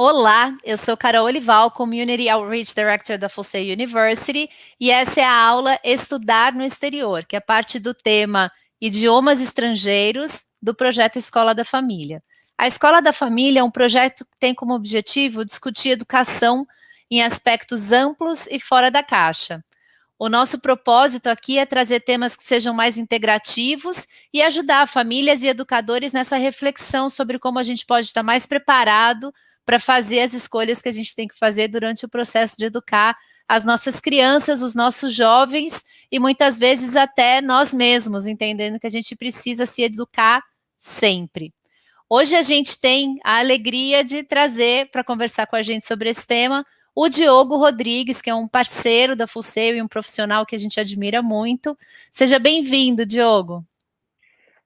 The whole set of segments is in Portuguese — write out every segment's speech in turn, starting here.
Olá, eu sou Carol Olival, Community Outreach Director da Full Sail University, e essa é a aula Estudar no Exterior, que é parte do tema Idiomas Estrangeiros do projeto Escola da Família. A Escola da Família é um projeto que tem como objetivo discutir educação em aspectos amplos e fora da caixa. O nosso propósito aqui é trazer temas que sejam mais integrativos e ajudar famílias e educadores nessa reflexão sobre como a gente pode estar mais preparado para fazer as escolhas que a gente tem que fazer durante o processo de educar as nossas crianças, os nossos jovens e muitas vezes até nós mesmos, entendendo que a gente precisa se educar sempre. Hoje a gente tem a alegria de trazer para conversar com a gente sobre esse tema o Diogo Rodrigues, que é um parceiro da Full Sail e um profissional que a gente admira muito. Seja bem-vindo, Diogo.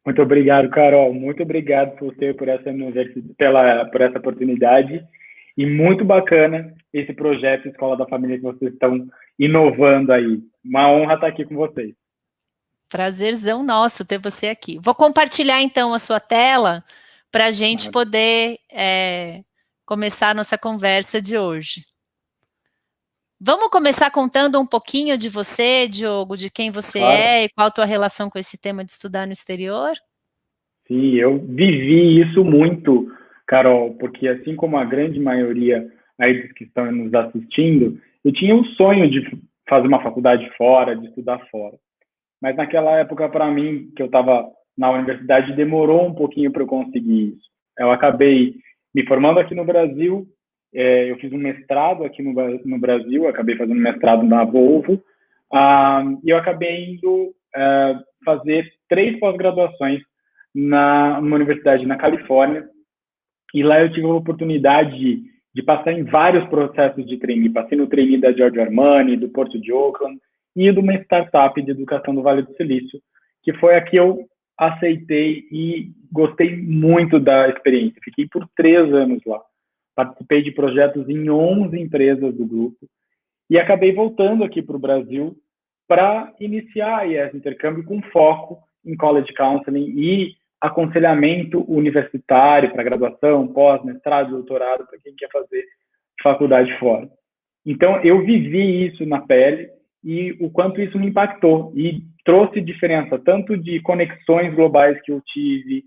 Muito obrigado, Carol. Muito obrigado por essa oportunidade. E muito bacana esse projeto Escola da Família que vocês estão inovando aí. Uma honra estar aqui com vocês. Prazerzão nosso ter você aqui. Vou compartilhar, então, a sua tela para a gente poder começar a nossa conversa de hoje. Vamos começar contando um pouquinho de você, Diogo, de quem você é e qual a tua relação com esse tema de estudar no exterior? Sim, eu vivi isso muito, Carol, porque assim como a grande maioria aí dos que estão nos assistindo, eu tinha um sonho de fazer uma faculdade fora, de estudar fora. Mas naquela época, para mim, que eu estava na universidade, demorou um pouquinho para eu conseguir isso. Eu acabei me formando aqui no Brasil, eu fiz um mestrado aqui no Brasil, acabei fazendo mestrado na Volvo, e eu acabei indo fazer 3 pós-graduações numa universidade na Califórnia, e lá eu tive a oportunidade de passar em vários processos de trainee. Passei no trainee da Giorgio Armani, do Porto de Oakland, e de uma startup de educação do Vale do Silício, que foi a que eu aceitei e gostei muito da experiência. Fiquei por 3 anos lá. Participei de projetos em 11 empresas do grupo e acabei voltando aqui para o Brasil para iniciar esse intercâmbio com foco em college counseling e aconselhamento universitário para graduação, pós, mestrado, doutorado, para quem quer fazer faculdade fora. Então, eu vivi isso na pele e o quanto isso me impactou e trouxe diferença, tanto de conexões globais que eu tive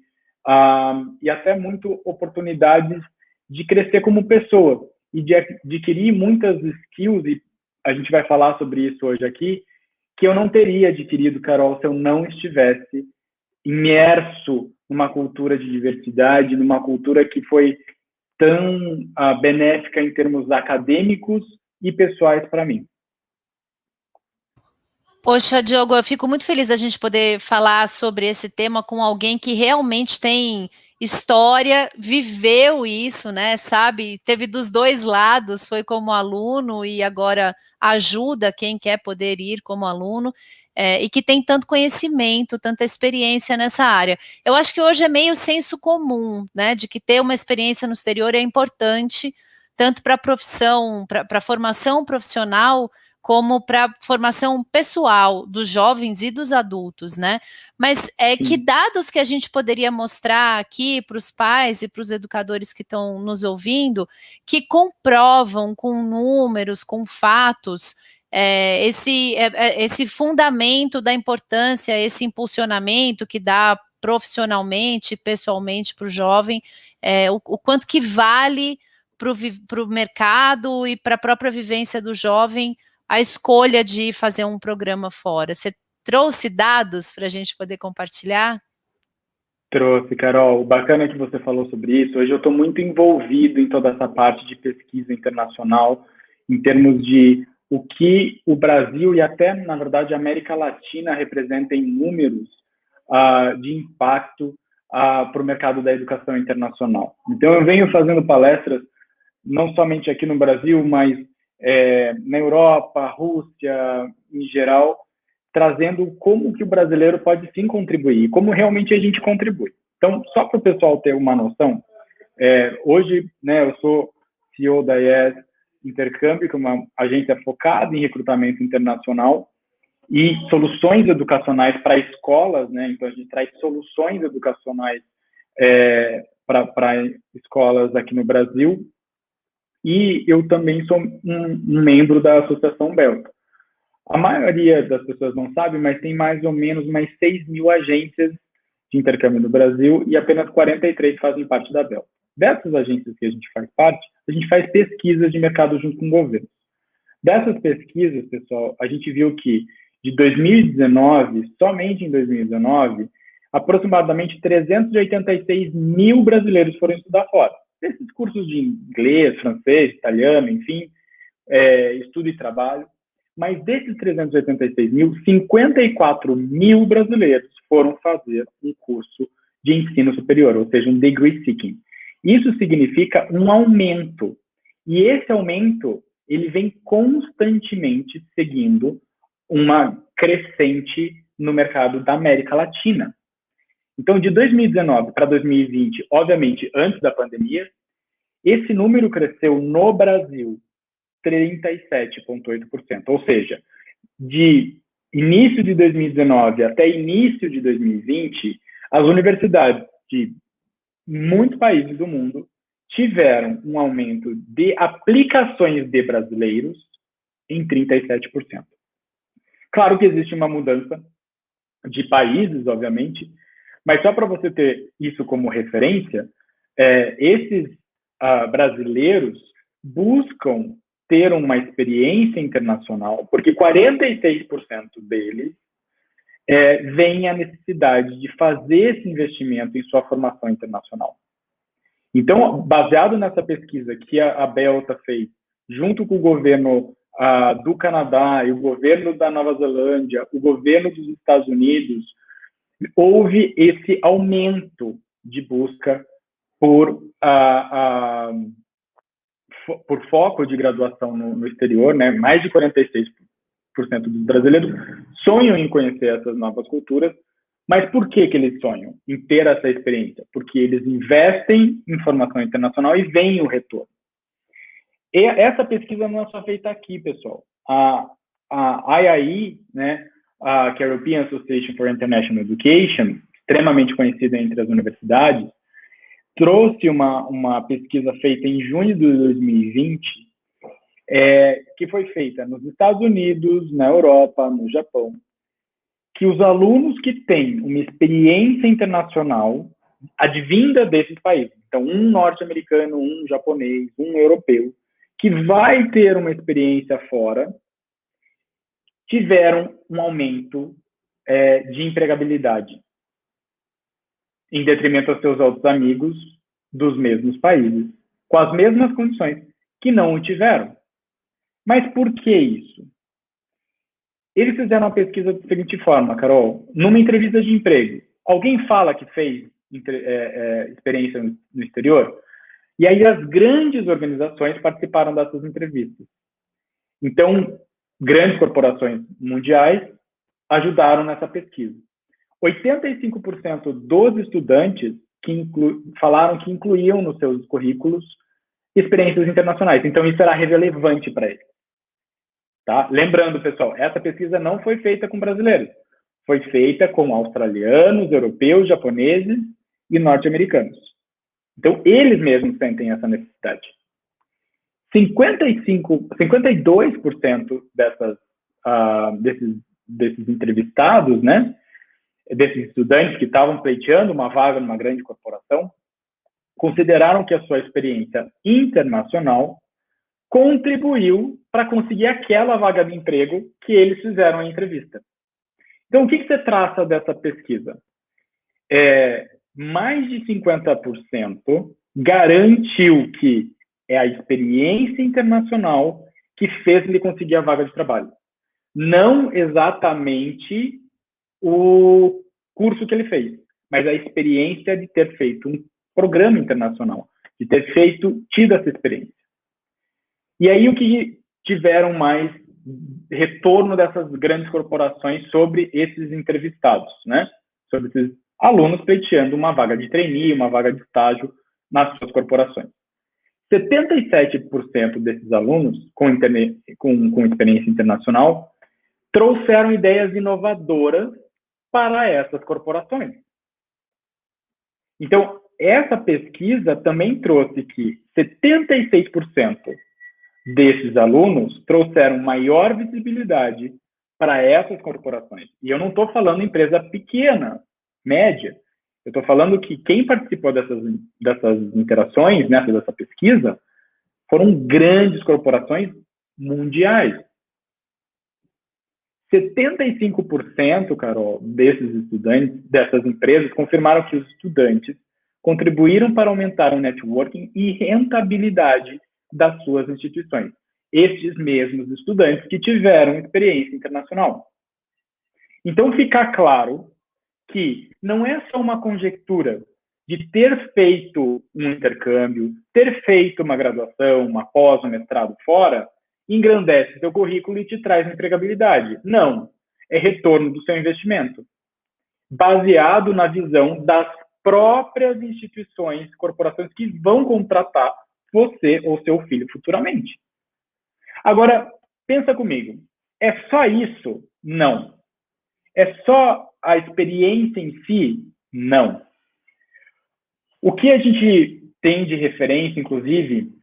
e até muito oportunidades de crescer como pessoa e de adquirir muitas skills, e a gente vai falar sobre isso hoje aqui, que eu não teria adquirido, Carol, se eu não estivesse imerso numa cultura de diversidade, numa cultura que foi tão benéfica em termos acadêmicos e pessoais para mim. Poxa, Diogo, eu fico muito feliz da gente poder falar sobre esse tema com alguém que realmente tem história, viveu isso, né? Sabe, teve dos dois lados, foi como aluno e agora ajuda quem quer poder ir como aluno, e que tem tanto conhecimento, tanta experiência nessa área. Eu acho que hoje é meio senso comum, né? De que ter uma experiência no exterior é importante, tanto para a profissão, para a formação profissional, como para a formação pessoal dos jovens e dos adultos, né? Mas que dados que a gente poderia mostrar aqui para os pais e para os educadores que estão nos ouvindo, que comprovam com números, com fatos, esse fundamento da importância, esse impulsionamento que dá profissionalmente, pessoalmente para o jovem, o quanto que vale para o mercado e para a própria vivência do jovem a escolha de fazer um programa fora. Você trouxe dados para a gente poder compartilhar? Trouxe, Carol. Bacana que você falou sobre isso. Hoje eu estou muito envolvido em toda essa parte de pesquisa internacional, em termos de o que o Brasil e até, na verdade, a América Latina representa em números de impacto para o mercado da educação internacional. Então, eu venho fazendo palestras, não somente aqui no Brasil, mas na Europa, Rússia, em geral, trazendo como que o brasileiro pode sim contribuir, como realmente a gente contribui. Então, só para o pessoal ter uma noção, hoje, né, eu sou CEO da IES Intercâmbio, que é uma agência focada em recrutamento internacional e soluções educacionais para escolas, né? Então, a gente traz soluções educacionais para escolas aqui no Brasil. e eu também sou um membro da Associação Belta. A maioria das pessoas não sabe, mas tem mais ou menos umas 6 mil agências de intercâmbio no Brasil e apenas 43 fazem parte da Belta. Dessas agências que a gente faz parte, a gente faz pesquisas de mercado junto com o governo. Dessas pesquisas, pessoal, a gente viu que de 2019, somente em 2019, aproximadamente 386 mil brasileiros foram estudar fora. Esses cursos de inglês, francês, italiano, enfim, estudo e trabalho. Mas desses 386 mil, 54 mil brasileiros foram fazer um curso de ensino superior, ou seja, um degree seeking. Isso significa um aumento. E esse aumento, ele vem constantemente seguindo uma crescente no mercado da América Latina. Então, de 2019 para 2020, obviamente, antes da pandemia, esse número cresceu no Brasil 37,8%. Ou seja, de início de 2019 até início de 2020, as universidades de muitos países do mundo tiveram um aumento de aplicações de brasileiros em 37%. Claro que existe uma mudança de países, obviamente, mas só para você ter isso como referência, esses brasileiros buscam ter uma experiência internacional, porque 46% deles veem a necessidade de fazer esse investimento em sua formação internacional. Então, baseado nessa pesquisa que a Belta fez, junto com o governo do Canadá e o governo da Nova Zelândia, o governo dos Estados Unidos, houve esse aumento de busca por foco de graduação no exterior, né? Mais de 46% dos brasileiros sonham em conhecer essas novas culturas, mas por que eles sonham em ter essa experiência? Porque eles investem em formação internacional e veem o retorno. E essa pesquisa não é só feita aqui, pessoal. A IAE, né, que é a European Association for International Education, extremamente conhecida entre as universidades, trouxe uma pesquisa feita em junho de 2020, que foi feita nos Estados Unidos, na Europa, no Japão, que os alunos que têm uma experiência internacional advinda desses países, então um norte-americano, um japonês, um europeu, que vai ter uma experiência fora, tiveram um aumento de empregabilidade, em detrimento aos seus outros amigos dos mesmos países, com as mesmas condições, que não o tiveram. Mas por que isso? Eles fizeram uma pesquisa da seguinte forma, Carol, numa entrevista de emprego, alguém fala que fez experiência no exterior? E aí as grandes organizações participaram dessas entrevistas. Então, grandes corporações mundiais ajudaram nessa pesquisa. 85% dos estudantes falaram que incluíam nos seus currículos experiências internacionais. Então, isso era relevante para eles. Tá? Lembrando, pessoal, essa pesquisa não foi feita com brasileiros. Foi feita com australianos, europeus, japoneses e norte-americanos. Então, eles mesmos sentem essa necessidade. 52% desses entrevistados, né, desses estudantes que estavam pleiteando uma vaga numa grande corporação, consideraram que a sua experiência internacional contribuiu para conseguir aquela vaga de emprego que eles fizeram a entrevista. Então, o que você traça dessa pesquisa? Mais de 50% garantiu que é a experiência internacional que fez ele conseguir a vaga de trabalho. Não exatamente o curso que ele fez, mas a experiência de ter feito um programa internacional, de ter tido essa experiência. E aí o que tiveram mais retorno dessas grandes corporações sobre esses entrevistados, né? Sobre esses alunos pleiteando uma vaga de trainee, uma vaga de estágio nas suas corporações. 77% desses alunos com experiência internacional trouxeram ideias inovadoras para essas corporações. Então, essa pesquisa também trouxe que 76% desses alunos trouxeram maior visibilidade para essas corporações. E eu não estou falando empresa pequena, média. Eu estou falando que quem participou dessas interações, dessa pesquisa, foram grandes corporações mundiais. 75%, Carol, desses estudantes, dessas empresas, confirmaram que os estudantes contribuíram para aumentar o networking e rentabilidade das suas instituições. Estes mesmos estudantes que tiveram experiência internacional. Então, fica claro que não é só uma conjectura de ter feito um intercâmbio, ter feito uma graduação, uma pós, um mestrado fora, engrandece seu currículo e te traz empregabilidade. Não. É retorno do seu investimento, baseado na visão das próprias instituições, corporações que vão contratar você ou seu filho futuramente. Agora, pensa comigo. É só isso? Não. É só a experiência em si? Não. O que a gente tem de referência, inclusive,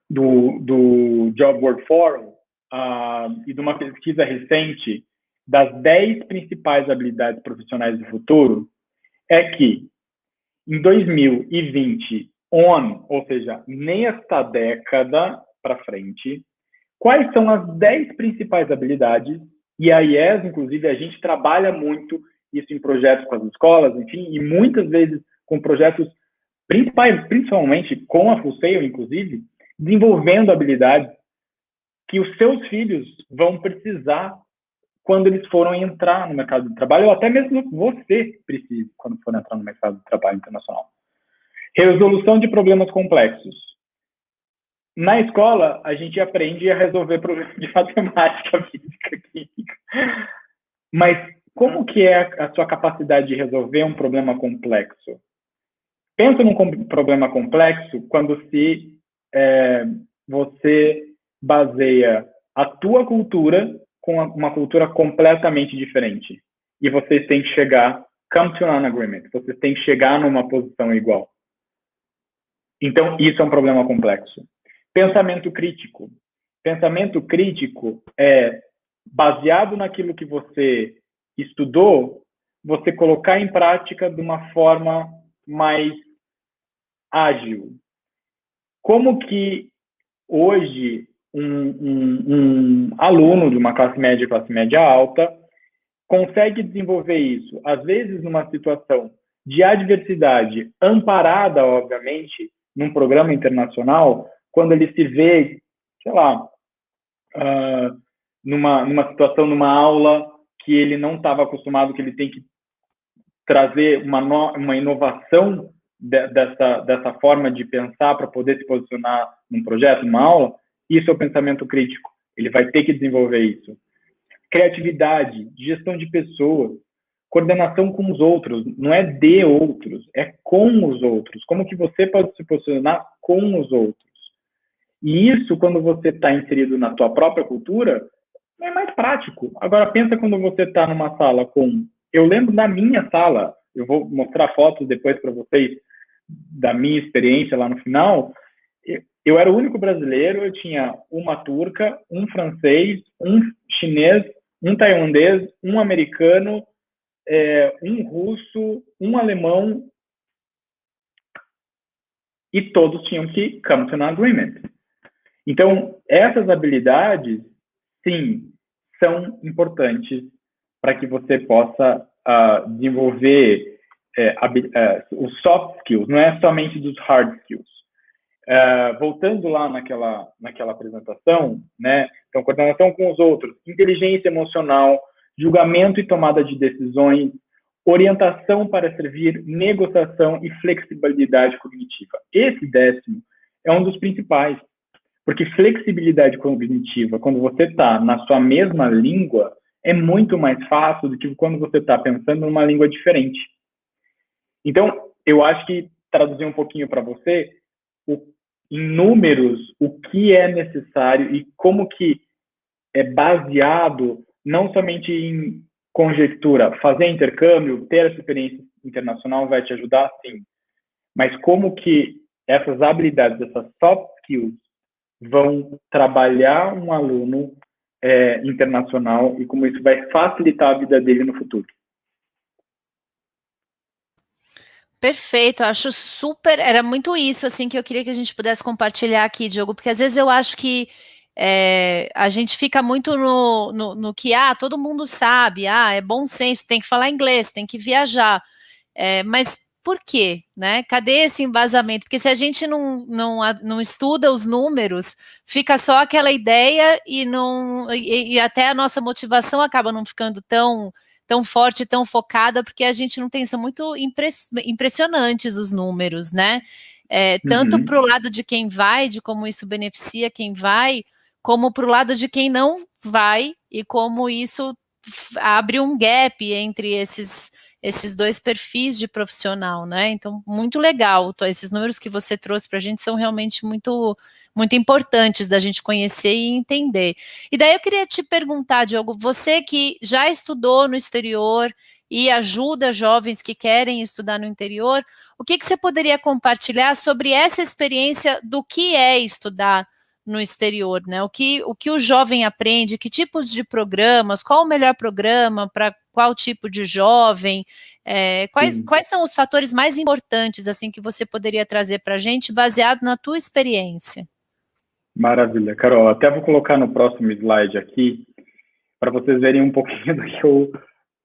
do Job Work Forum e de uma pesquisa recente das 10 principais habilidades profissionais do futuro, é que em 2020 ou seja, nesta década para frente, quais são as 10 principais habilidades? E a IES, inclusive, a gente trabalha muito isso em projetos com as escolas, enfim, e muitas vezes com projetos principalmente com a Full Sail, inclusive, desenvolvendo habilidades que os seus filhos vão precisar quando eles forem entrar no mercado de trabalho, ou até mesmo você precisa quando for entrar no mercado de trabalho internacional. Resolução de problemas complexos. Na escola, a gente aprende a resolver problemas de matemática, física, química. Mas como que é a sua capacidade de resolver um problema complexo? Pensa num problema complexo quando você baseia a tua cultura com uma cultura completamente diferente. E vocês têm que come to an agreement. Vocês têm que chegar numa posição igual. Então, isso é um problema complexo. Pensamento crítico. Pensamento crítico é baseado naquilo que você estudou, você colocar em prática de uma forma mais ágil. Como que hoje um aluno de uma classe média alta consegue desenvolver isso? Às vezes numa situação de adversidade, amparada, obviamente, num programa internacional, quando ele se vê, sei lá, numa situação, numa aula que ele não estava acostumado, que ele tem que trazer uma inovação dessa forma de pensar para poder se posicionar num projeto, numa aula, isso é o pensamento crítico. Ele vai ter que desenvolver isso. Criatividade, gestão de pessoas, coordenação com os outros, não é de outros, é com os outros. Como que você pode se posicionar com os outros? E isso, quando você está inserido na tua própria cultura, é mais prático. Agora, pensa quando você está numa sala com... Eu lembro da minha sala, eu vou mostrar fotos depois para vocês da minha experiência lá no final. Eu era o único brasileiro, eu tinha uma turca, um francês, um chinês, um tailandês, um americano, um russo, um alemão, e todos tinham que come to an agreement. Então, essas habilidades, sim, são importantes para que você possa desenvolver os soft skills, não é somente dos hard skills. Voltando lá naquela apresentação, né? Então, coordenação com os outros, inteligência emocional, julgamento e tomada de decisões, orientação para servir, negociação e flexibilidade cognitiva. Esse 10º é um dos principais, porque flexibilidade cognitiva, quando você está na sua mesma língua, é muito mais fácil do que quando você está pensando numa língua diferente. Então, eu acho que traduzir um pouquinho para você, em números, o que é necessário e como que é baseado não somente em conjectura, fazer intercâmbio, ter essa experiência internacional vai te ajudar, sim. mas como que essas habilidades, essas soft skills, vão trabalhar um aluno internacional e como isso vai facilitar a vida dele no futuro. Perfeito, acho super, era muito isso, assim, que eu queria que a gente pudesse compartilhar aqui, Diogo, porque às vezes eu acho que a gente fica muito no que, todo mundo sabe, é bom senso, tem que falar inglês, tem que viajar, mas por quê, né? Cadê esse embasamento? Porque se a gente não estuda os números, fica só aquela ideia e até a nossa motivação acaba não ficando tão forte, tão focada, porque a gente não tem, são muito impressionantes os números, né? Tanto para o lado de quem vai, de como isso beneficia quem vai, como para o lado de quem não vai, e como isso abre um gap entre esses dois perfis de profissional, né? Então, muito legal. Esses números que você trouxe para a gente são realmente muito, muito importantes da gente conhecer e entender. E daí eu queria te perguntar, Diogo, você que já estudou no exterior e ajuda jovens que querem estudar no interior, o que você poderia compartilhar sobre essa experiência do que é estudar no exterior, né? O que o jovem aprende, que tipos de programas, qual o melhor programa para qual tipo de jovem, quais são os fatores mais importantes assim que você poderia trazer para a gente, baseado na tua experiência? Maravilha, Carol. Até vou colocar no próximo slide aqui, para vocês verem um pouquinho do que eu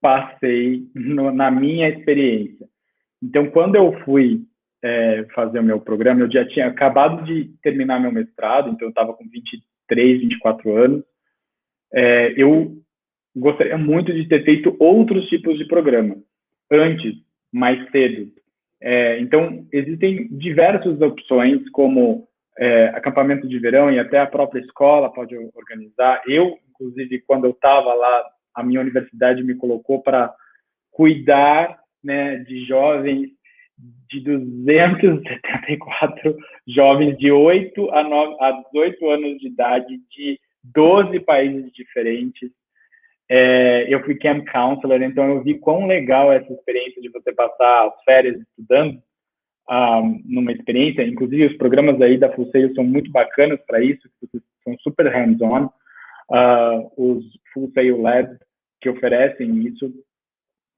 passei na minha experiência. Então, quando eu fui fazer o meu programa, eu já tinha acabado de terminar meu mestrado, então eu estava com 23, 24 anos. Eu gostaria muito de ter feito outros tipos de programa antes, mais cedo. Então, existem diversas opções, como acampamento de verão, e até a própria escola pode organizar. Eu, inclusive, quando eu estava lá, a minha universidade me colocou para cuidar, né, de jovens, de 274 jovens de 8 a 18 anos de idade, de 12 países diferentes. Eu fui camp counselor, então eu vi quão legal é essa experiência de você passar as férias estudando numa experiência. Inclusive, os programas aí da Full Sail são muito bacanas para isso, são super hands-on. Os Full Sail Labs que oferecem isso.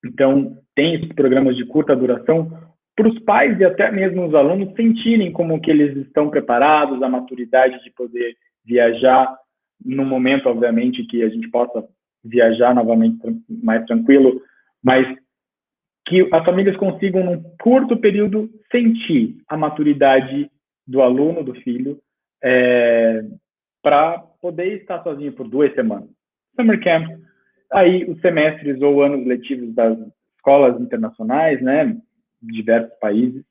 Então, tem esses programas de curta duração para os pais e até mesmo os alunos sentirem como que eles estão preparados, a maturidade de poder viajar no momento, obviamente, que a gente possa viajar novamente mais tranquilo, mas que as famílias consigam, num curto período, sentir a maturidade do aluno, do filho, para poder estar sozinho por 2 semanas. Summer Camp, aí os semestres ou anos letivos das escolas internacionais, né, de diversos países,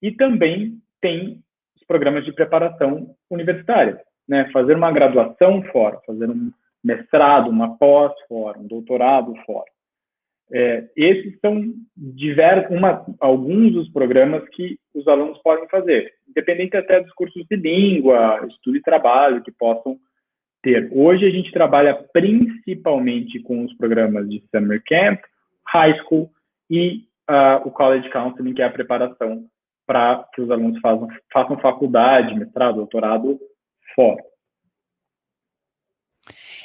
e também tem os programas de preparação universitária, né, fazer uma graduação fora, fazer um mestrado, uma pós fora, um doutorado fora. Esses são alguns dos programas que os alunos podem fazer, independente até dos cursos de língua, estudo e trabalho que possam ter. Hoje a gente trabalha principalmente com os programas de Summer Camp, High School e o College Counseling, que é a preparação para que os alunos façam faculdade, mestrado, doutorado fora.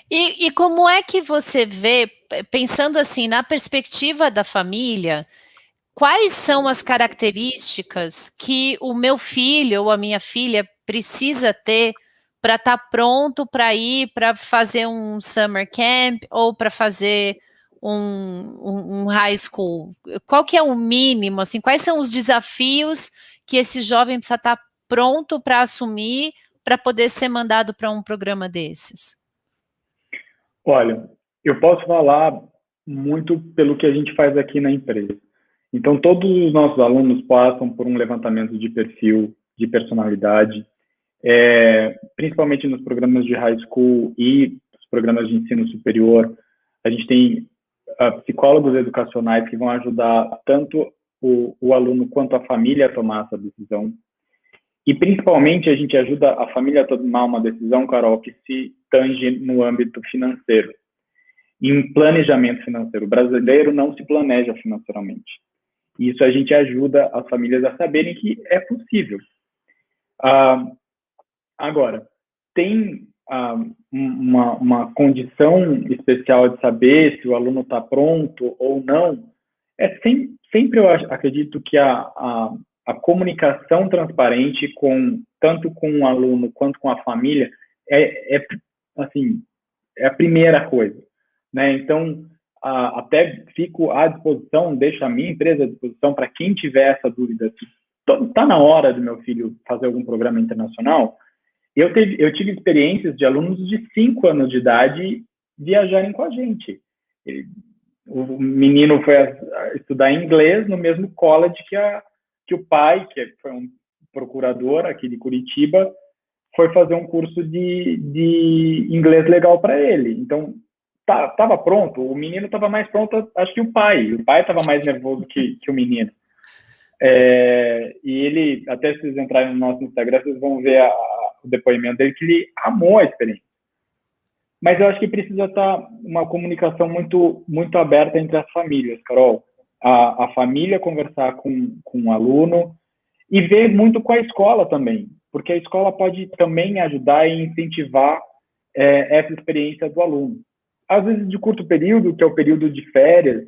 E como é que você vê, pensando assim, na perspectiva da família, quais são as características que o meu filho ou a minha filha precisa ter para estar pronto para ir para fazer um summer camp ou para fazer um high school? Qual que é o mínimo, assim, quais são os desafios que esse jovem precisa estar pronto para assumir para poder ser mandado para um programa desses? Olha, eu posso falar muito pelo que a gente faz aqui na empresa. Então, todos os nossos alunos passam por um levantamento de perfil, de personalidade, principalmente nos programas de high school e os programas de ensino superior. A gente tem psicólogos educacionais que vão ajudar tanto o aluno quanto a família a tomar essa decisão. E, principalmente, a gente ajuda a família a tomar uma decisão, Carol, que se tange no âmbito financeiro, em planejamento financeiro. O brasileiro não se planeja financeiramente. E isso a gente ajuda as famílias a saberem que é possível. Agora, tem uma condição especial de saber se o aluno está pronto ou não. Sempre eu acredito que a comunicação transparente tanto com o aluno quanto com a família assim, é a primeira coisa, né? Então, até fico à disposição, deixo a minha empresa à disposição para quem tiver essa dúvida, se está na hora do meu filho fazer algum programa internacional. Eu tive experiências de alunos de 5 anos de idade viajarem com a gente. O menino foi estudar inglês no mesmo college que o pai, que foi um procurador aqui de Curitiba, foi fazer um curso de inglês legal para ele. Então, estava pronto, o menino estava mais pronto, acho que o pai estava mais nervoso que o menino. E ele, até se vocês entrarem no nosso Instagram, vocês vão ver o depoimento dele, que ele amou a experiência. Mas eu acho que precisa estar uma comunicação muito, muito aberta entre as famílias, Carol. A família conversar com o aluno e ver muito com a escola também, porque a escola pode também ajudar e incentivar essa experiência do aluno. Às vezes de curto período, que é o período de férias,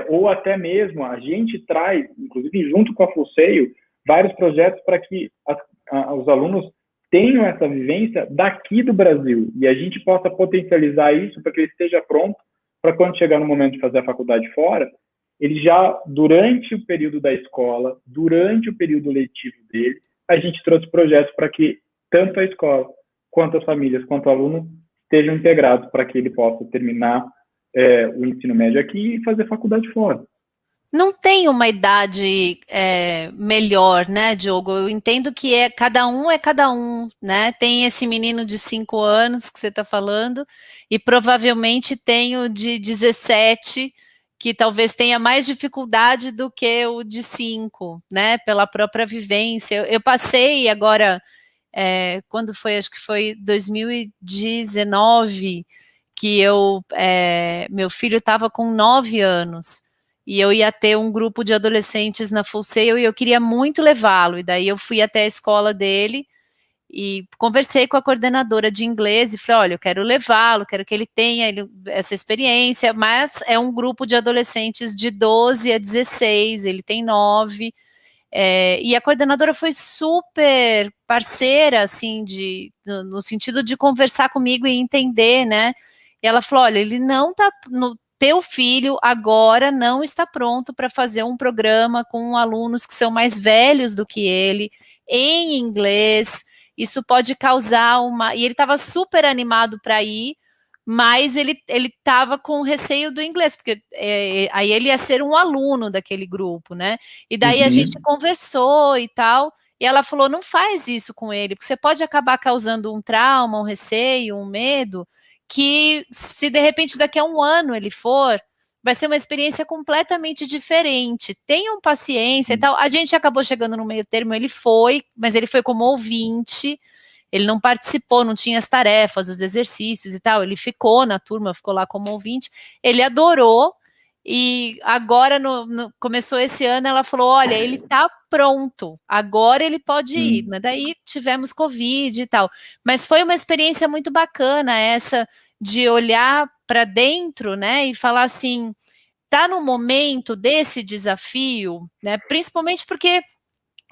ou até mesmo a gente traz, inclusive junto com a Full Sail, vários projetos para que os alunos tenham essa vivência daqui do Brasil e a gente possa potencializar isso para que ele esteja pronto para quando chegar no momento de fazer a faculdade fora, ele já, durante o período da escola, durante o período letivo dele, a gente trouxe projetos para que tanto a escola, quanto as famílias, quanto o aluno estejam integrados para que ele possa terminar o ensino médio aqui e fazer faculdade fora. Não tem uma idade melhor, né, Diogo? Eu entendo que cada um, né? Tem esse menino de 5 anos que você está falando, e provavelmente tem o de 17, que talvez tenha mais dificuldade do que o de 5, né? Pela própria vivência. Eu passei agora, quando foi? Acho que foi 2019, que meu filho estava com 9 anos. E eu ia ter um grupo de adolescentes na Full Sail e eu queria muito levá-lo. E daí eu fui até a escola dele e conversei com a coordenadora de inglês e falei, olha, eu quero levá-lo, quero que ele tenha essa experiência, mas é um grupo de adolescentes de 12 a 16, ele tem 9. E a coordenadora foi super parceira, assim, no sentido de conversar comigo e entender, né? E ela falou, olha, ele não está... Teu filho agora não está pronto para fazer um programa com alunos que são mais velhos do que ele, em inglês. Isso pode causar E ele estava super animado para ir, mas ele estava com receio do inglês, porque aí ele ia ser um aluno daquele grupo, né? E daí a gente conversou e tal, e ela falou, não faz isso com ele, porque você pode acabar causando um trauma, um receio, um medo, que se de repente daqui a um ano ele for, vai ser uma experiência completamente diferente. Tenham paciência e tal. A gente acabou chegando no meio termo, ele foi, mas ele foi como ouvinte, ele não participou, não tinha as tarefas, os exercícios e tal, ele ficou na turma, ficou lá como ouvinte, ele adorou, e agora começou esse ano, ela falou, olha, ele tá pronto, agora ele pode ir, mas daí tivemos Covid e tal, mas foi uma experiência muito bacana essa de olhar para dentro, né, e falar assim, tá no momento desse desafio, né, principalmente porque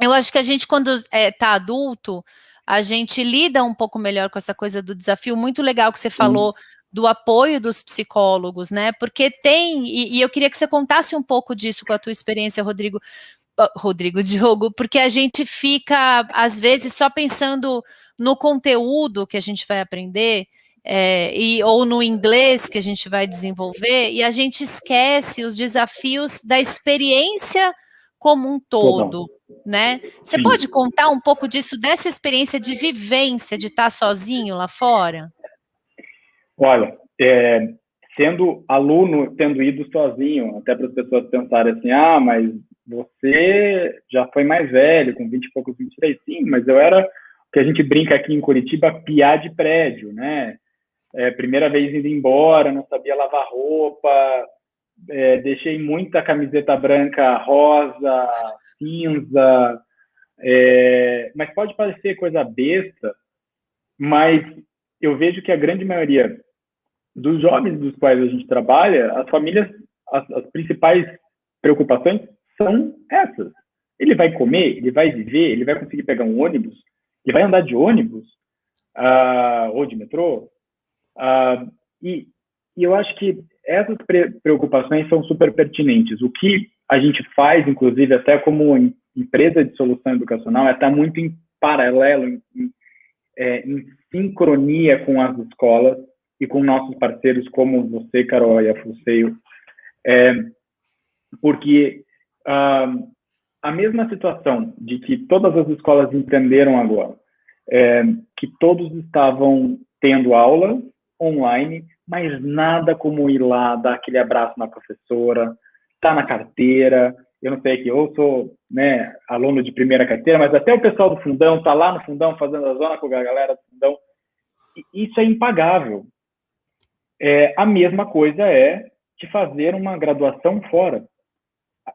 eu acho que a gente, quando tá adulto, a gente lida um pouco melhor com essa coisa do desafio. Muito legal que você falou do apoio dos psicólogos, né? Porque e eu queria que você contasse um pouco disso com a tua experiência, Diogo, porque a gente fica, às vezes, só pensando no conteúdo que a gente vai aprender, ou no inglês que a gente vai desenvolver, e a gente esquece os desafios da experiência como um todo, né? Você pode contar um pouco disso, dessa experiência de vivência, de estar sozinho lá fora? Olha, sendo aluno, tendo ido sozinho, até para as pessoas pensarem assim, mas você já foi mais velho, com 20 e poucos, 23, sim, mas eu era, o que a gente brinca aqui em Curitiba, piá de prédio, né? Primeira vez indo embora, não sabia lavar roupa, deixei muita camiseta branca rosa, cinza, mas pode parecer coisa besta, mas eu vejo que a grande maioria dos jovens dos quais a gente trabalha, as famílias, as principais preocupações são essas. Ele vai comer, ele vai viver, ele vai conseguir pegar um ônibus, ele vai andar de ônibus ou de metrô. E eu acho que essas preocupações são super pertinentes. O que a gente faz, inclusive, até como empresa de solução educacional, é estar muito em paralelo, em sincronia com as escolas e com nossos parceiros, como você, Carol, e a Fuseio, porque a mesma situação de que todas as escolas entenderam agora, que todos estavam tendo aula online, mas nada como ir lá, dar aquele abraço na professora, tá na carteira. Eu não sei que eu sou, né, aluno de primeira carteira, mas até o pessoal do fundão tá lá no fundão fazendo a zona com a galera do fundão. E isso é impagável. A mesma coisa é de fazer uma graduação fora.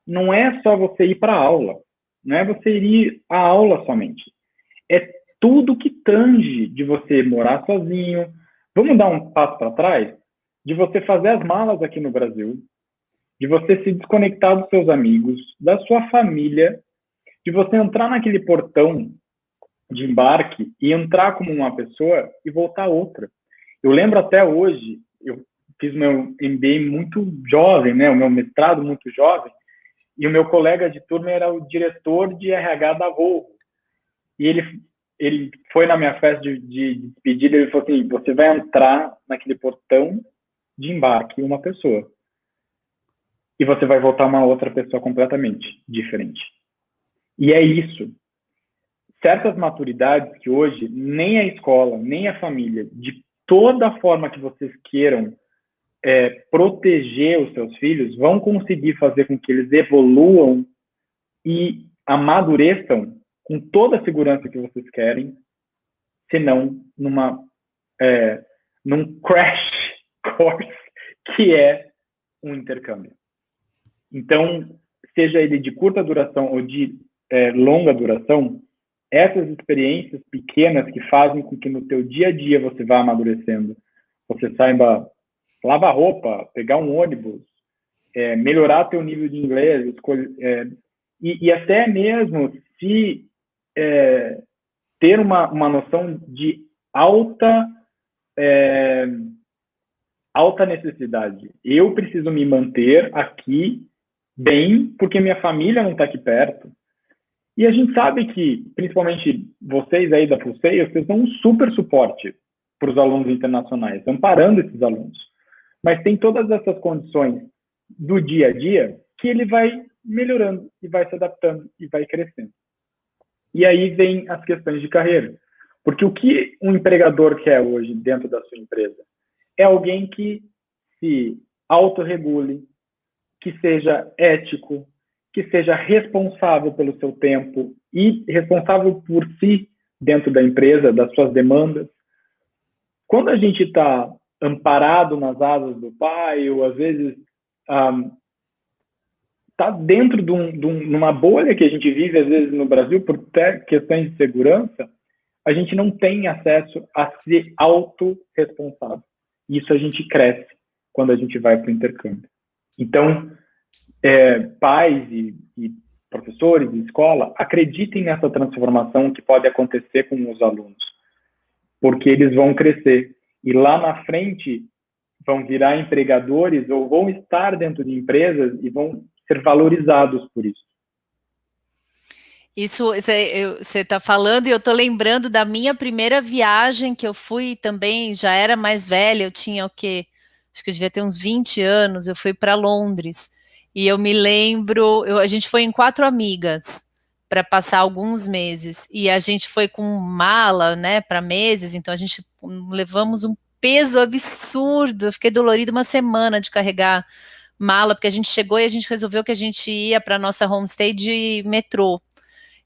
Não é só você ir para a aula, não é você ir à aula somente. É tudo que tange de você morar sozinho. Vamos dar um passo para trás? De você fazer as malas aqui no Brasil, de você se desconectar dos seus amigos, da sua família, de você entrar naquele portão de embarque e entrar como uma pessoa e voltar outra. Eu lembro até hoje, eu fiz meu MBA muito jovem, né, o meu mestrado muito jovem, e o meu colega de turma era o diretor de RH da Volvo. E ele foi na minha festa de despedida, ele falou assim, você vai entrar naquele portão de embarque uma pessoa. E você vai voltar uma outra pessoa completamente diferente. E é isso. Certas maturidades que hoje nem a escola, nem a família, de toda forma que vocês queiram proteger os seus filhos, vão conseguir fazer com que eles evoluam e amadureçam com toda a segurança que vocês querem, senão num crash course que é um intercâmbio. Então, seja ele de curta duração ou de longa duração, essas experiências pequenas que fazem com que no teu dia a dia você vá amadurecendo, você saiba lavar roupa, pegar um ônibus, melhorar teu nível de inglês, e até mesmo se ter uma noção de alta necessidade. Eu preciso me manter aqui bem, porque minha família não está aqui perto. E a gente sabe que, principalmente vocês aí da Fuseio, vocês dão um super suporte para os alunos internacionais, amparando esses alunos. Mas tem todas essas condições do dia a dia que ele vai melhorando e vai se adaptando e vai crescendo. E aí vem as questões de carreira. Porque o que um empregador quer hoje dentro da sua empresa é alguém que se autorregule, que seja ético, que seja responsável pelo seu tempo e responsável por si dentro da empresa, das suas demandas. Quando a gente está amparado nas asas do pai, ou às vezes está dentro de uma bolha que a gente vive, às vezes, no Brasil, por questões de segurança, a gente não tem acesso a ser autorresponsável. Isso a gente cresce quando a gente vai para o intercâmbio. Então, pais e professores e escola, acreditem nessa transformação que pode acontecer com os alunos, porque eles vão crescer. E lá na frente vão virar empregadores ou vão estar dentro de empresas e vão ser valorizados por isso. Isso você está falando e eu estou lembrando da minha primeira viagem que eu fui também, já era mais velha, eu tinha o quê? Acho que eu devia ter uns 20 anos, eu fui para Londres. E eu me lembro, a gente foi em 4 amigas para passar alguns meses. E a gente foi com mala, né, para meses, então a gente levamos um peso absurdo. Eu fiquei dolorida uma semana de carregar mala, porque a gente chegou e a gente resolveu que a gente ia para nossa homestay de metrô.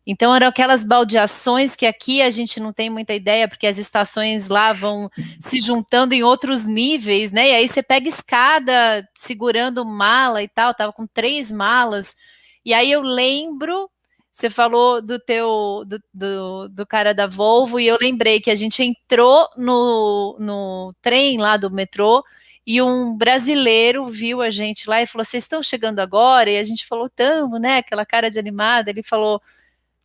Então eram aquelas baldeações que aqui a gente não tem muita ideia, porque as estações lá vão se juntando em outros níveis, né? E aí você pega escada segurando mala e tal, tava com 3 malas. E aí eu lembro, você falou do cara da Volvo, e eu lembrei que a gente entrou no trem lá do metrô, e um brasileiro viu a gente lá e falou: vocês estão chegando agora? E a gente falou: tamo, né? Aquela cara de animada. Ele falou: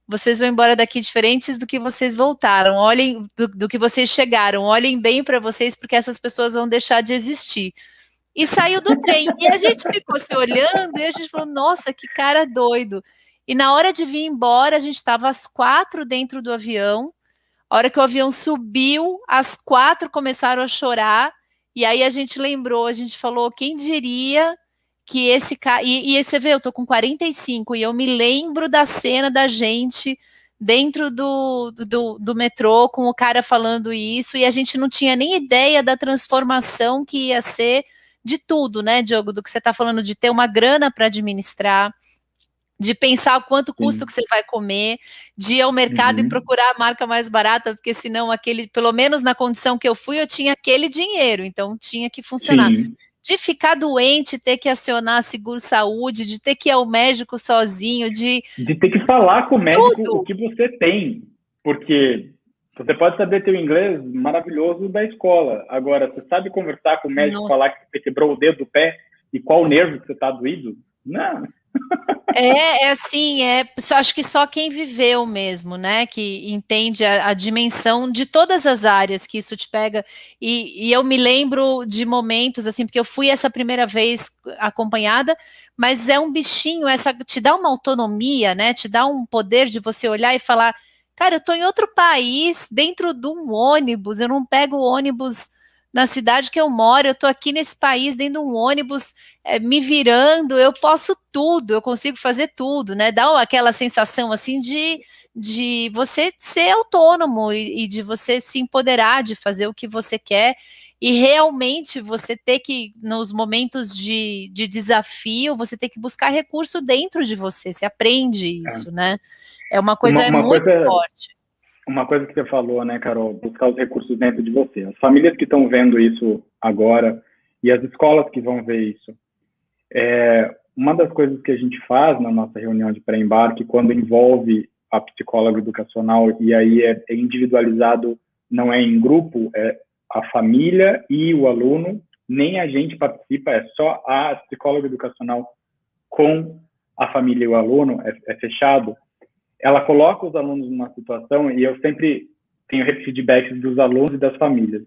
vocês vão embora daqui diferentes do que vocês voltaram. Olhem do que vocês chegaram. Olhem bem para vocês, porque essas pessoas vão deixar de existir. E saiu do trem. E a gente ficou se olhando e a gente falou: nossa, que cara doido. E na hora de vir embora, a gente estava às 4 dentro do avião. A hora que o avião subiu, às 4 começaram a chorar. E aí a gente lembrou, a gente falou: quem diria que esse cara. E você vê, eu tô com 45 e eu me lembro da cena da gente dentro do metrô com o cara falando isso, e a gente não tinha nem ideia da transformação que ia ser de tudo, né, Diogo? Do que você está falando, de ter uma grana para administrar, de pensar quanto custa o que você vai comer, de ir ao mercado e procurar a marca mais barata, porque senão aquele, pelo menos na condição que eu fui, eu tinha aquele dinheiro, então tinha que funcionar. Sim. De ficar doente, ter que acionar seguro-saúde, de ter que ir ao médico sozinho, de ter que falar com o médico tudo. o que você tem, porque você pode saber ter o inglês maravilhoso da escola, agora, você sabe conversar com o médico, Nossa. falar que você quebrou o dedo do pé e qual nervo que você está doído? Não. É assim, acho que só quem viveu mesmo, né, que entende a dimensão de todas as áreas que isso te pega, e eu me lembro de momentos, assim, porque eu fui essa primeira vez acompanhada, mas é um bichinho, te dá uma autonomia, né, te dá um poder de você olhar e falar: cara, eu tô em outro país, dentro de um ônibus, eu não pego o ônibus na cidade que eu moro, eu tô aqui nesse país dentro de um ônibus, me virando, eu posso tudo, eu consigo fazer tudo, né? Dá aquela sensação assim de você ser autônomo e de você se empoderar, de fazer o que você quer, e realmente você ter que, nos momentos de desafio, você ter que buscar recurso dentro de você aprende isso, né? É uma coisa muito forte. Uma coisa que você falou, né, Carol, buscar os recursos dentro de você. As famílias que estão vendo isso agora e as escolas que vão ver isso. Uma das coisas que a gente faz na nossa reunião de pré-embarque, quando envolve a psicóloga educacional, e aí é individualizado, não é em grupo, é a família e o aluno, nem a gente participa, é só a psicóloga educacional com a família e o aluno, é fechado. Ela coloca os alunos numa situação, e eu sempre tenho feedbacks dos alunos e das famílias,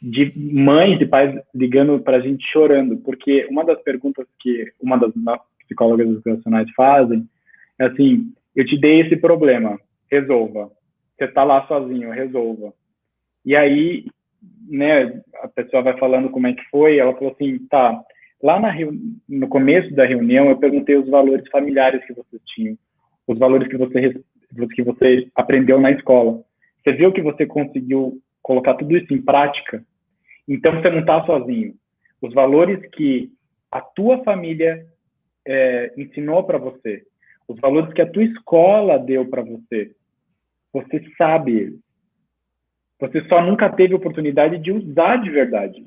de mães e pais ligando para a gente chorando, porque uma das perguntas que uma das psicólogas educacionais fazem é assim: eu te dei esse problema, resolva. Você está lá sozinho, resolva. E aí, né, a pessoa vai falando como é que foi, ela falou assim: tá, lá no começo da reunião eu perguntei os valores familiares que vocês tinham, os valores que você aprendeu na escola. Você viu que você conseguiu colocar tudo isso em prática? Então você não está sozinho. Os valores que a tua família ensinou para você, os valores que a tua escola deu para você, você sabe eles. Você só nunca teve oportunidade de usar de verdade.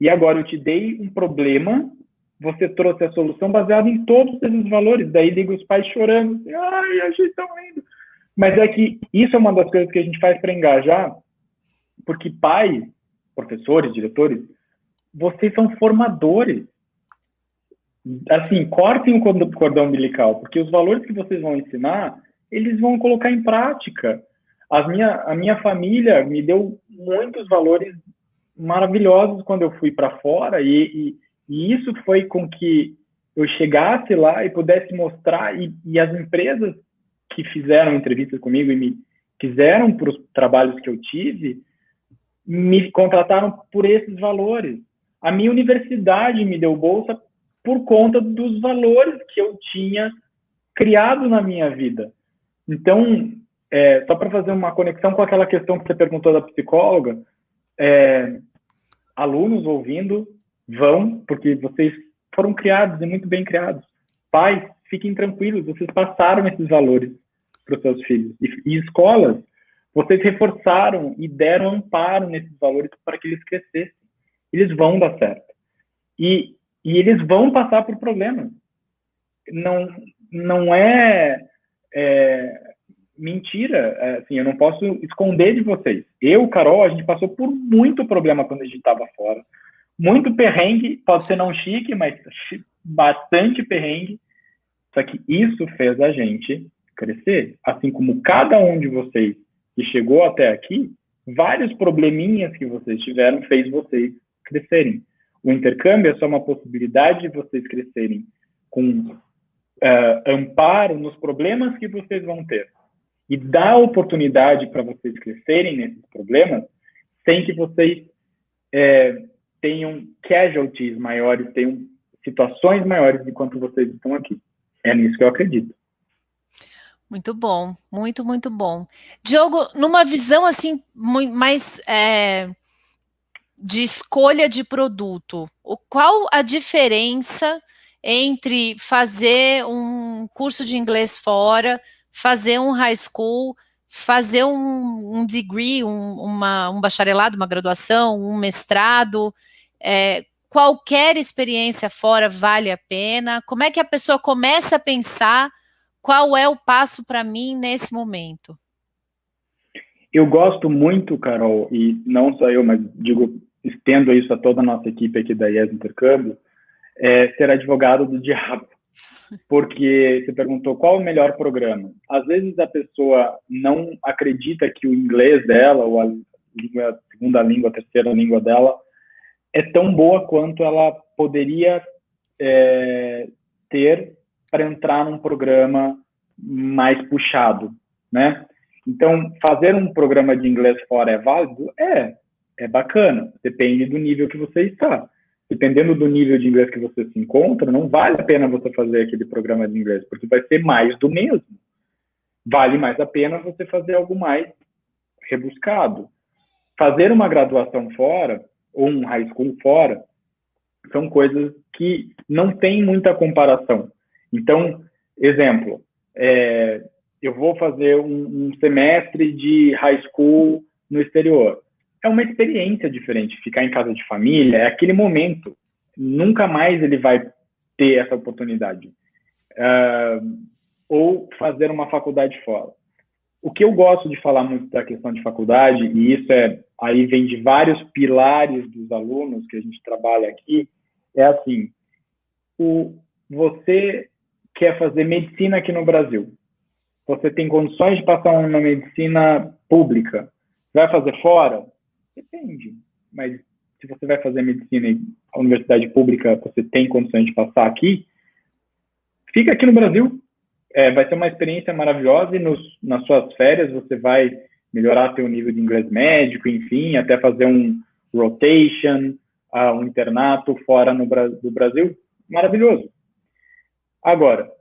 E agora eu te dei um problema, você trouxe a solução baseada em todos esses valores. Daí liga os pais chorando. Ai, achei tão lindo. Mas é que isso é uma das coisas que a gente faz para engajar, porque pais, professores, diretores, vocês são formadores. Assim, cortem o cordão umbilical, porque os valores que vocês vão ensinar, eles vão colocar em prática. A minha família me deu muitos valores maravilhosos quando eu fui para fora, e isso foi com que eu chegasse lá e pudesse mostrar, e as empresas que fizeram entrevistas comigo e me quiseram para os trabalhos que eu tive, me contrataram por esses valores. A minha universidade me deu bolsa por conta dos valores que eu tinha criado na minha vida. Então, só para fazer uma conexão com aquela questão que você perguntou da psicóloga, alunos ouvindo, vão, porque vocês foram criados e muito bem criados. Pais, fiquem tranquilos, vocês passaram esses valores. para os seus filhos. E escolas, vocês reforçaram e deram amparo nesses valores para que eles crescessem. Eles vão dar certo. E eles vão passar por problemas. Não é mentira. Assim, eu não posso esconder de vocês. Eu, Carol, a gente passou por muito problema quando a gente estava fora. Muito perrengue, pode ser não chique, mas bastante perrengue. Só que isso fez a gente crescer. Assim como cada um de vocês que chegou até aqui, vários probleminhas que vocês tiveram fez vocês crescerem. O intercâmbio é só uma possibilidade de vocês crescerem com amparo nos problemas que vocês vão ter. E dá oportunidade para vocês crescerem nesses problemas sem que vocês tenham casualties maiores, tenham situações maiores enquanto vocês estão aqui. É nisso que eu acredito. Muito bom, muito, muito bom. Diogo, numa visão assim mais de escolha de produto, qual a diferença entre fazer um curso de inglês fora, fazer um high school, fazer um degree, um bacharelado, uma graduação, um mestrado? Qualquer experiência fora vale a pena? Como é que a pessoa começa a pensar qual é o passo para mim nesse momento? Eu gosto muito, Carol, e não só eu, mas estendo isso a toda a nossa equipe aqui da IES Intercâmbio, ser advogado do diabo. Porque você perguntou qual o melhor programa. Às vezes a pessoa não acredita que o inglês dela, ou a segunda língua, a terceira língua dela, é tão boa quanto ela poderia ter para entrar num programa mais puxado, né? Então, fazer um programa de inglês fora é válido? É bacana. Depende do nível que você está. Dependendo do nível de inglês que você se encontra, não vale a pena você fazer aquele programa de inglês, porque vai ser mais do mesmo. Vale mais a pena você fazer algo mais rebuscado. Fazer uma graduação fora, ou um high school fora, são coisas que não tem muita comparação. Então, exemplo, eu vou fazer um semestre de high school no exterior. É uma experiência diferente. Ficar em casa de família é aquele momento. Nunca mais ele vai ter essa oportunidade. Ou fazer uma faculdade fora. O que eu gosto de falar muito da questão de faculdade, e isso aí vem de vários pilares dos alunos que a gente trabalha aqui, é assim, você quer fazer medicina aqui no Brasil, você tem condições de passar uma medicina pública, vai fazer fora? Depende, mas se você vai fazer medicina em a universidade pública, você tem condições de passar aqui, fica aqui no Brasil. Vai ser uma experiência maravilhosa e nas suas férias você vai melhorar seu nível de inglês médico, enfim, até fazer um rotation, um internato fora do Brasil. Maravilhoso. Agora,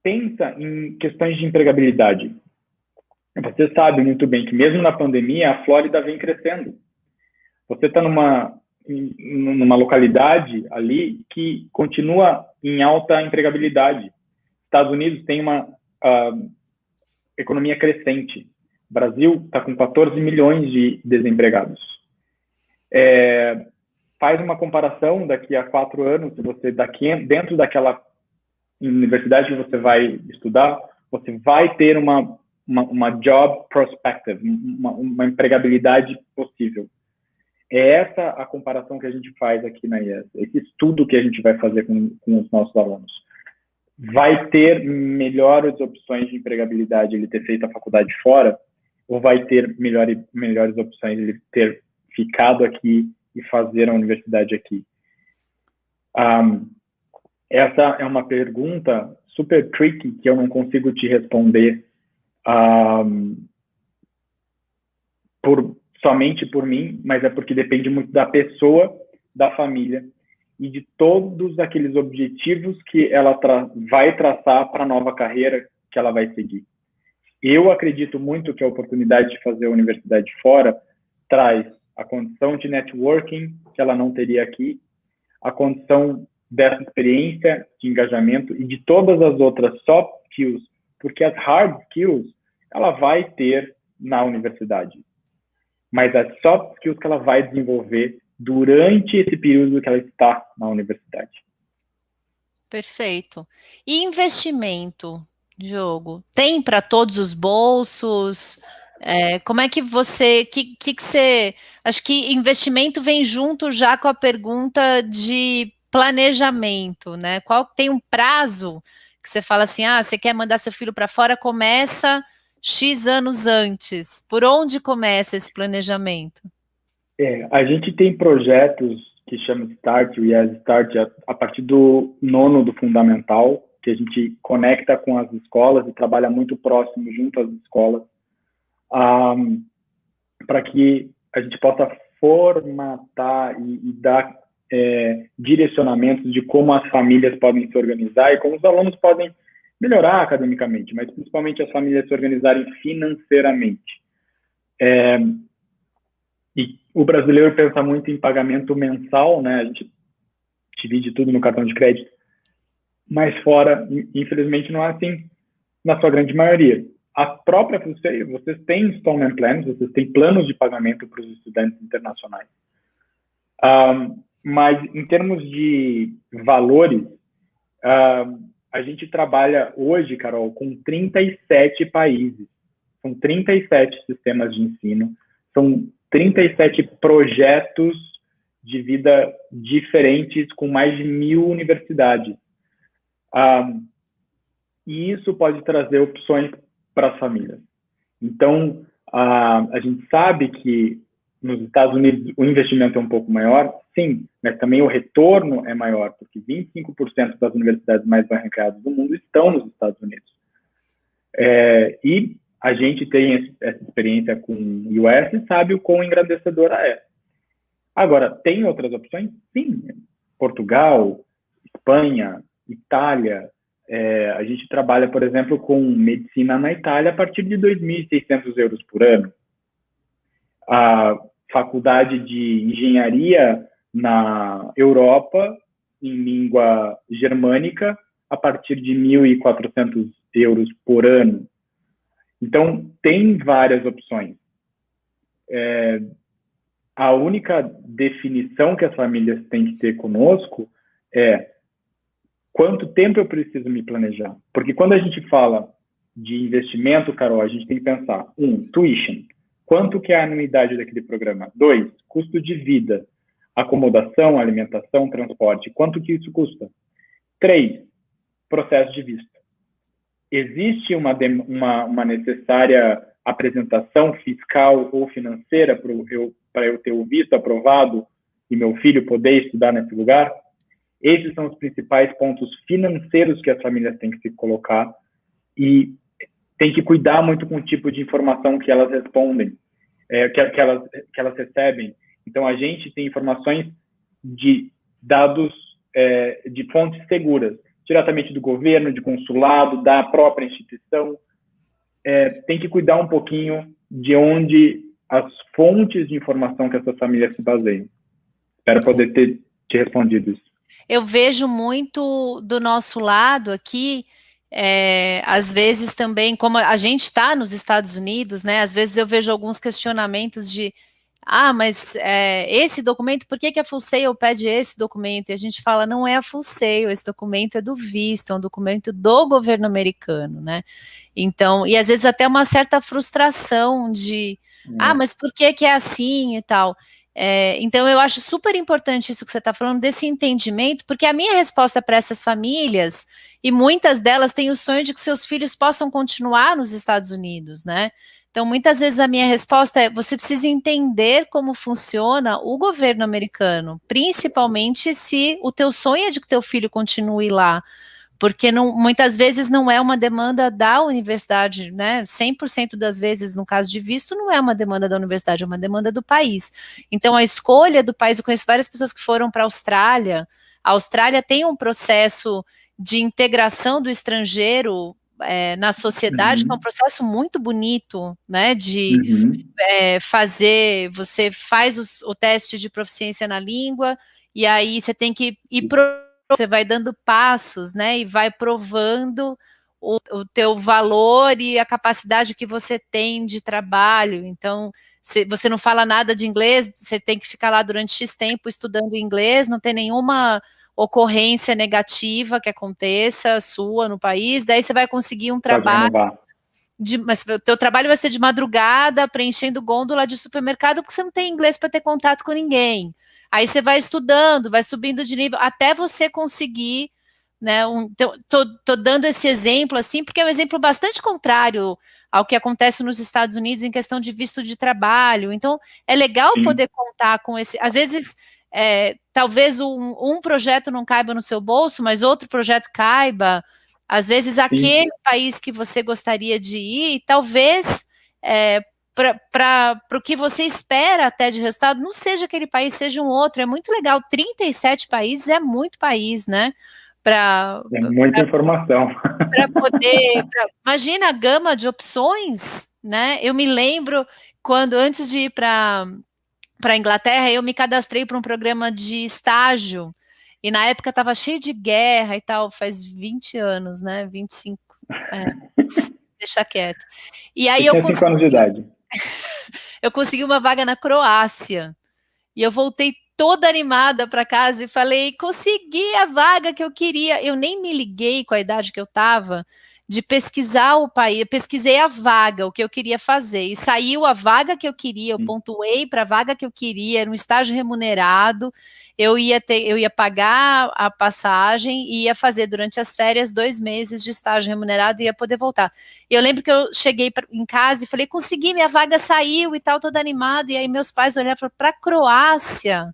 pensa em questões de empregabilidade. Você sabe muito bem que mesmo na pandemia, a Flórida vem crescendo. Você está numa localidade ali que continua em alta empregabilidade. Estados Unidos tem uma economia crescente. O Brasil está com 14 milhões de desempregados. Faz uma comparação daqui a 4 anos, se você dentro daquela universidade que você vai estudar, você vai ter uma job perspective, uma empregabilidade possível. É essa a comparação que a gente faz aqui na IES, esse estudo que a gente vai fazer com os nossos alunos. Vai ter melhores opções de empregabilidade ele ter feito a faculdade fora, ou vai ter melhores opções ele ter ficado aqui e fazer a universidade aqui? Essa é uma pergunta super tricky que eu não consigo te responder somente por mim, mas é porque depende muito da pessoa, da família e de todos aqueles objetivos que ela vai traçar para a nova carreira que ela vai seguir. Eu acredito muito que a oportunidade de fazer a universidade fora traz a condição de networking que ela não teria aqui, a condição dessa experiência de engajamento e de todas as outras soft skills porque as hard skills ela vai ter na universidade, mas as soft skills que ela vai desenvolver durante esse período que ela está na universidade. Perfeito. E investimento, Diogo? Tem para todos os bolsos? Como é que você, que você, acho que investimento vem junto já com a pergunta de planejamento, né? Qual tem um prazo que você fala assim, você quer mandar seu filho para fora, começa X anos antes. Por onde começa esse planejamento? A gente tem projetos que chama Start, o IES Start, a partir do nono do fundamental, que a gente conecta com as escolas e trabalha muito próximo junto às escolas, para que a gente possa formatar e dar direcionamentos de como as famílias podem se organizar e como os alunos podem melhorar academicamente, mas principalmente as famílias se organizarem financeiramente. E o brasileiro pensa muito em pagamento mensal, né? A gente divide tudo no cartão de crédito, mas fora, infelizmente, não é assim na sua grande maioria. A própria FUSEI, vocês têm installment plans, vocês têm planos de pagamento para os estudantes internacionais. Mas em termos de valores, a gente trabalha hoje, Carol, com 37 países. São 37 sistemas de ensino, são 37 projetos de vida diferentes com mais de 1.000 universidades. E isso pode trazer opções para as famílias. Então, a gente sabe que nos Estados Unidos o investimento é um pouco maior, sim, mas também o retorno é maior, porque 25% das universidades mais bem ranqueadas do mundo estão nos Estados Unidos. E a gente tem essa experiência com o US e sabe o quão engrandecedora é. Agora, tem outras opções? Sim. Portugal, Espanha, Itália. A gente trabalha, por exemplo, com medicina na Itália a partir de 2.600 euros por ano. A faculdade de engenharia na Europa, em língua germânica, a partir de 1.400 euros por ano. Então, tem várias opções. A única definição que as famílias têm que ter conosco é quanto tempo eu preciso me planejar. Porque quando a gente fala de investimento, Carol, a gente tem que pensar, tuition. Quanto que é a anuidade daquele programa? 2, custo de vida. Acomodação, alimentação, transporte. Quanto que isso custa? 3, processo de visto. Existe uma necessária apresentação fiscal ou financeira para eu ter o visto aprovado e meu filho poder estudar nesse lugar? Esses são os principais pontos financeiros que as famílias têm que se colocar e tem que cuidar muito com o tipo de informação que elas respondem, que elas recebem. Então, a gente tem informações de dados de fontes seguras, diretamente do governo, de consulado, da própria instituição. Tem que cuidar um pouquinho de onde as fontes de informação que essas famílias se baseiam. Espero poder ter te respondido isso. Eu vejo muito do nosso lado aqui, às vezes também, como a gente está nos Estados Unidos, né? Às vezes eu vejo alguns questionamentos de mas esse documento, por que a Full Sail pede esse documento? E a gente fala, não é a Full Sail, esse documento é do visto, é um documento do governo americano, né? Então, e às vezes até uma certa frustração de, mas por que é assim e tal? Então, eu acho super importante isso que você está falando, desse entendimento, porque a minha resposta para essas famílias, e muitas delas têm o sonho de que seus filhos possam continuar nos Estados Unidos, né? Então, muitas vezes a minha resposta é, você precisa entender como funciona o governo americano, principalmente se o teu sonho é de que teu filho continue lá, porque muitas vezes não é uma demanda da universidade, né? 100% das vezes, no caso de visto, não é uma demanda da universidade, é uma demanda do país. Então, a escolha do país, eu conheço várias pessoas que foram para a Austrália tem um processo de integração do estrangeiro na sociedade, que é um processo muito bonito, né, de fazer, você faz o teste de proficiência na língua, e aí você tem que ir você vai dando passos, né, e vai provando o teu valor e a capacidade que você tem de trabalho. Então, se você não fala nada de inglês, você tem que ficar lá durante X tempo estudando inglês, não tem nenhuma ocorrência negativa que aconteça sua no país, daí você vai conseguir um Pode trabalho, renovar. mas o teu trabalho vai ser de madrugada, preenchendo gôndola de supermercado, porque você não tem inglês para ter contato com ninguém. Aí você vai estudando, vai subindo de nível, até você conseguir, né, tô dando esse exemplo, assim, porque é um exemplo bastante contrário ao que acontece nos Estados Unidos em questão de visto de trabalho. Então, é legal Sim. poder contar com esse, às vezes, talvez um projeto não caiba no seu bolso, mas outro projeto caiba. Às vezes, aquele país que você gostaria de ir, talvez para o que você espera até de resultado, não seja aquele país, seja um outro. É muito legal. 37 países é muito país, né? É muita informação. Para poder. Imagina a gama de opções, né? Eu me lembro quando, antes de ir para a Inglaterra, eu me cadastrei para um programa de estágio. E na época estava cheio de guerra e tal, faz 20 anos, né? 25. Deixa quieto. E aí Eu tinha 5 anos de idade. Eu consegui uma vaga na Croácia. E eu voltei toda animada para casa e falei: consegui a vaga que eu queria. Eu nem me liguei com a idade que eu estava de pesquisar o país. Eu pesquisei a vaga, o que eu queria fazer. E saiu a vaga que eu queria, eu pontuei para a vaga que eu queria, era um estágio remunerado. Eu ia pagar a passagem e ia fazer durante as férias 2 meses de estágio remunerado e ia poder voltar. E eu lembro que eu cheguei em casa e falei: consegui, minha vaga saiu e tal, toda animada. E aí meus pais olharam e falaram: para a Croácia?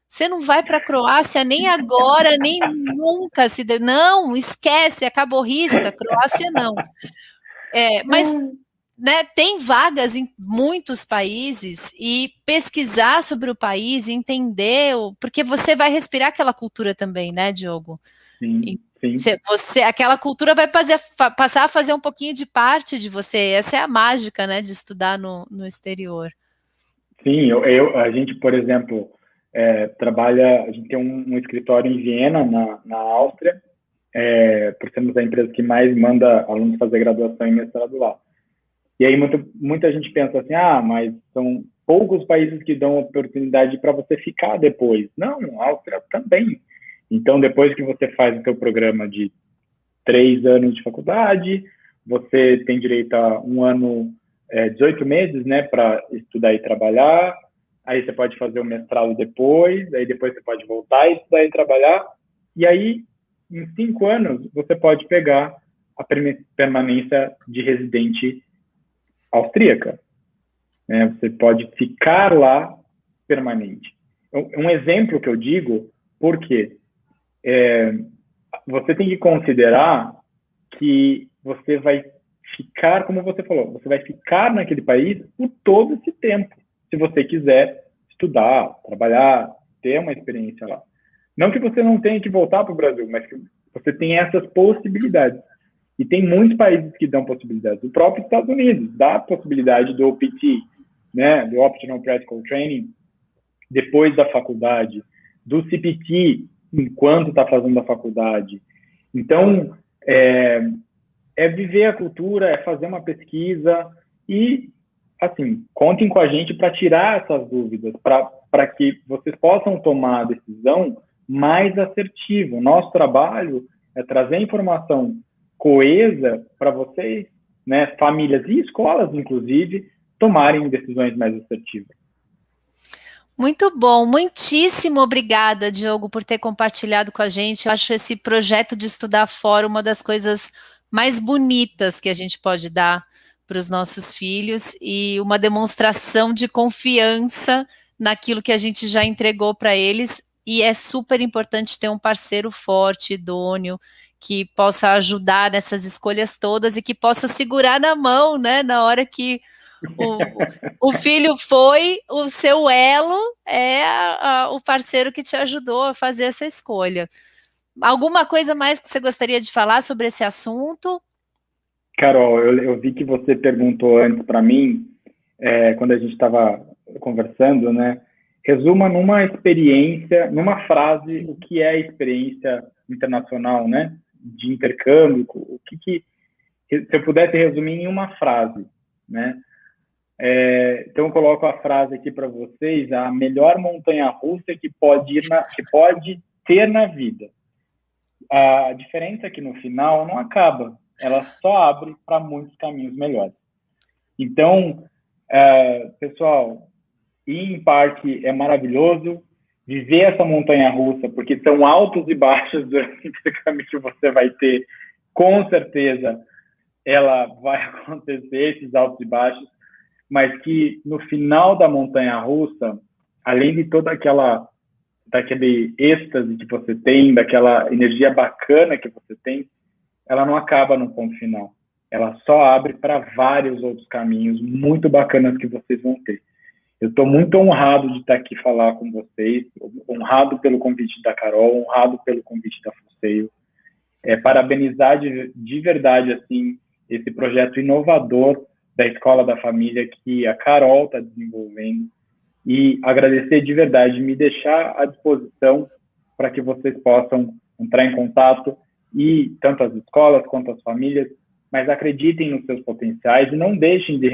Você não vai para a Croácia nem agora, nem nunca. Não, esquece, acabou, risca, Croácia não. Mas né, tem vagas em muitos países e pesquisar sobre o país, entender, porque você vai respirar aquela cultura também, né, Diogo? Sim, sim. Aquela cultura vai passar a fazer um pouquinho de parte de você. Essa é a mágica, né, de estudar no exterior. Sim, a gente, por exemplo, trabalha, a gente tem um escritório em Viena, na Áustria, por sermos a empresa que mais manda alunos fazer graduação e mestrado lá. E aí muita gente pensa assim, mas são poucos países que dão oportunidade para você ficar depois. Não, a Áustria também. Então, depois que você faz o seu programa de 3 anos de faculdade, você tem direito a 1 ano, 18 meses, né, para estudar e trabalhar. Aí você pode fazer o mestrado depois, aí depois você pode voltar e estudar e trabalhar. E aí, em 5 anos, você pode pegar a permanência de residente austríaca. Né? Você pode ficar lá permanente. Um exemplo que eu digo, porque você tem que considerar que você vai ficar, como você falou, você vai ficar naquele país por todo esse tempo, se você quiser estudar, trabalhar, ter uma experiência lá. Não que você não tenha que voltar para o Brasil, mas que você tem essas possibilidades. E tem muitos países que dão possibilidades. O próprio Estados Unidos dá a possibilidade do OPT, né, do Optional Practical Training, depois da faculdade, do CPT, enquanto está fazendo a faculdade. Então, é viver a cultura, é fazer uma pesquisa e, assim, contem com a gente para tirar essas dúvidas, para que vocês possam tomar a decisão mais assertiva. O nosso trabalho é trazer informação coesa para vocês, né, famílias e escolas, inclusive, tomarem decisões mais assertivas. Muito bom, muitíssimo obrigada, Diogo, por ter compartilhado com a gente. Eu acho esse projeto de estudar fora uma das coisas mais bonitas que a gente pode dar para os nossos filhos e uma demonstração de confiança naquilo que a gente já entregou para eles. E é super importante ter um parceiro forte, idôneo, que possa ajudar nessas escolhas todas e que possa segurar na mão, né, na hora que o filho foi, o seu elo é o parceiro que te ajudou a fazer essa escolha. Alguma coisa mais que você gostaria de falar sobre esse assunto? Carol, eu vi que você perguntou antes para mim, quando a gente estava conversando, né? Resuma numa experiência, numa frase, o que é a experiência internacional, né? De intercâmbio, o que se eu pudesse resumir em uma frase, né? Então eu coloco a frase aqui para vocês: a melhor montanha-russa que pode ter na vida. A diferença é que no final não acaba, ela só abre para muitos caminhos melhores. Então, pessoal, ir em parque é maravilhoso, viver essa montanha-russa, porque são altos e baixos durante esse caminho que você vai ter, com certeza ela vai acontecer, esses altos e baixos, mas que no final da montanha-russa, além de toda daquele êxtase que você tem, daquela energia bacana que você tem, ela não acaba no ponto final. Ela só abre para vários outros caminhos muito bacanas que vocês vão ter. Eu estou muito honrado de estar aqui falar com vocês, honrado pelo convite da Carol, honrado pelo convite da Fuseio. Parabenizar de verdade assim, esse projeto inovador da Escola da Família que a Carol está desenvolvendo, e agradecer de verdade, me deixar à disposição para que vocês possam entrar em contato, e tanto as escolas quanto as famílias, mas acreditem nos seus potenciais e não deixem de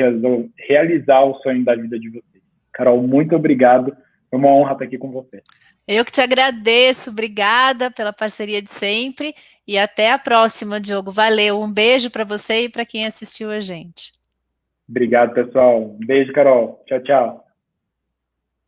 realizar o sonho da vida de vocês. Carol, muito obrigado, é uma honra estar aqui com você. Eu que te agradeço, obrigada pela parceria de sempre, e até a próxima, Diogo. Valeu, um beijo para você e para quem assistiu a gente. Obrigado, pessoal. Um beijo, Carol. Tchau, tchau.